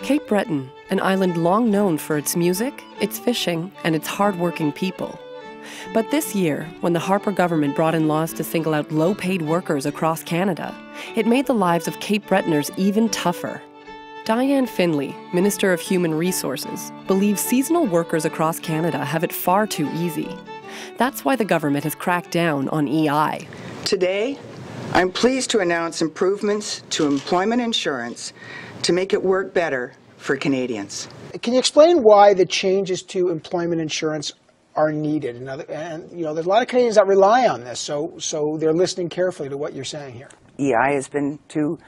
Cape Breton, an island long known for its music, its fishing, and its hard-working people. But this year, when the Harper government brought in laws to single out low-paid workers across Canada, it made the lives of Cape Bretoners even tougher. Diane Finley, Minister of Human Resources, believes seasonal workers across Canada have it far too easy. That's why the government has cracked down on EI. Today, I'm pleased to announce improvements to employment insurance to make it work better for Canadians. Can you explain why the changes to employment insurance are needed? And you know, there's a lot of Canadians that rely on this, so they're listening carefully to what you're saying here. EI has been too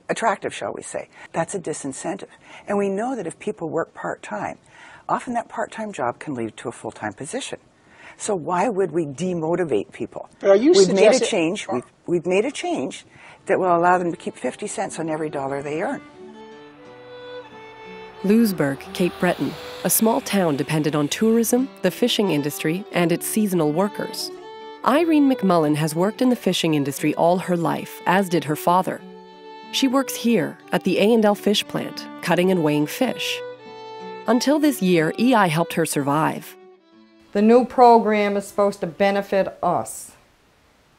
attractive, shall we say. That's a disincentive. And we know that if people work part-time, often that part-time job can lead to a full-time position. So why would we demotivate people? We've made a change. We've made a change that will allow them to keep 50 cents on every dollar they earn. Louisbourg, Cape Breton, a small town dependent on tourism, the fishing industry, and its seasonal workers. Irene McMullen has worked in the fishing industry all her life, as did her father. She works here at the A&L fish plant, cutting and weighing fish. Until this year, EI helped her survive. The new program is supposed to benefit us.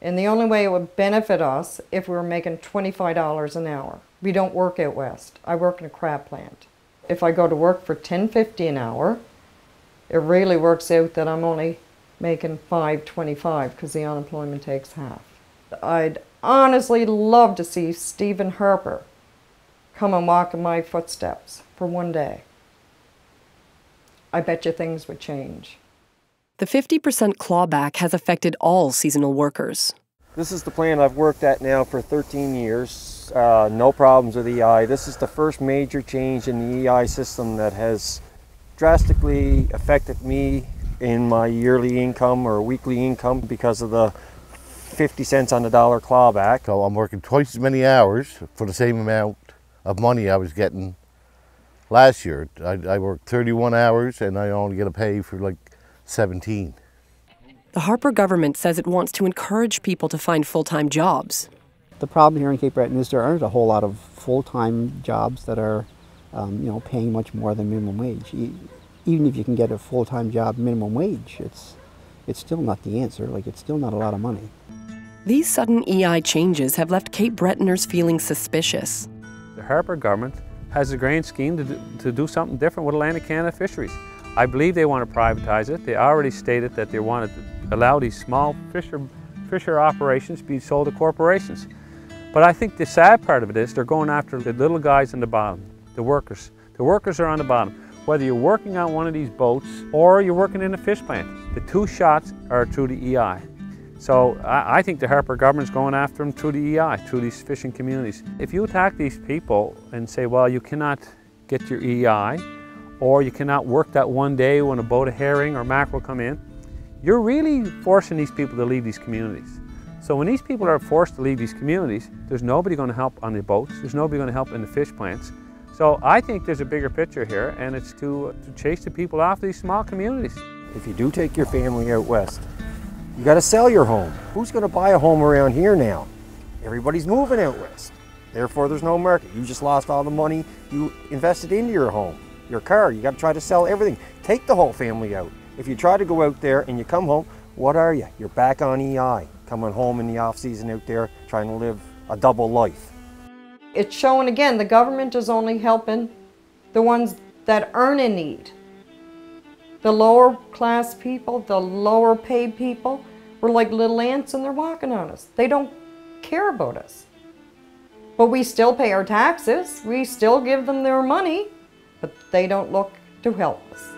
And the only way it would benefit us if we were making $25 an hour. We don't work out west. I work in a crab plant. If I go to work for $10.50 an hour, it really works out that I'm only making $5.25 because the unemployment takes half. I'd honestly love to see Stephen Harper come and walk in my footsteps for one day. I bet you things would change. The 50% clawback has affected all seasonal workers. This is the plant I've worked at now for 13 years. No problems with EI. This is the first major change in the EI system that has drastically affected me in my yearly income or weekly income because of the 50 cents on the dollar clawback. So I'm working twice as many hours for the same amount of money I was getting last year. I worked 31 hours and I only get a pay for like 17. The Harper government says it wants to encourage people to find full-time jobs. The problem here in Cape Breton is there aren't a whole lot of full-time jobs that are, paying much more than minimum wage. Even if you can get a full-time job minimum wage, it's still not the answer. Like, it's still not a lot of money. These sudden EI changes have left Cape Bretoners feeling suspicious. The Harper government has a grand scheme to do something different with Atlantic Canada Fisheries. I believe they want to privatize it. They already stated that they wanted to allow these small fisher operations to be sold to corporations. But I think the sad part of it is they're going after the little guys on the bottom, the workers. The workers are on the bottom. Whether you're working on one of these boats or you're working in a fish plant, the two shots are through the EI. So I think the Harper government's going after them through the EI, through these fishing communities. If you attack these people and say, well, you cannot get your EI, or you cannot work that one day when a boat of herring or mackerel come in, you're really forcing these people to leave these communities. So when these people are forced to leave these communities, there's nobody going to help on the boats, there's nobody going to help in the fish plants. So I think there's a bigger picture here, and it's to chase the people off these small communities. If you do take your family out west, you got to sell your home. Who's going to buy a home around here now? Everybody's moving out west. Therefore, there's no market. You just lost all the money you invested into your home. Your car, you got to try to sell everything. Take the whole family out. If you try to go out there and you come home, what are you? You're back on EI, coming home in the off season out there, trying to live a double life. It's showing again, the government is only helping the ones that earn a need. The lower class people, the lower paid people, we're like little ants and they're walking on us. They don't care about us. But we still pay our taxes, we still give them their money, but they don't look to help us.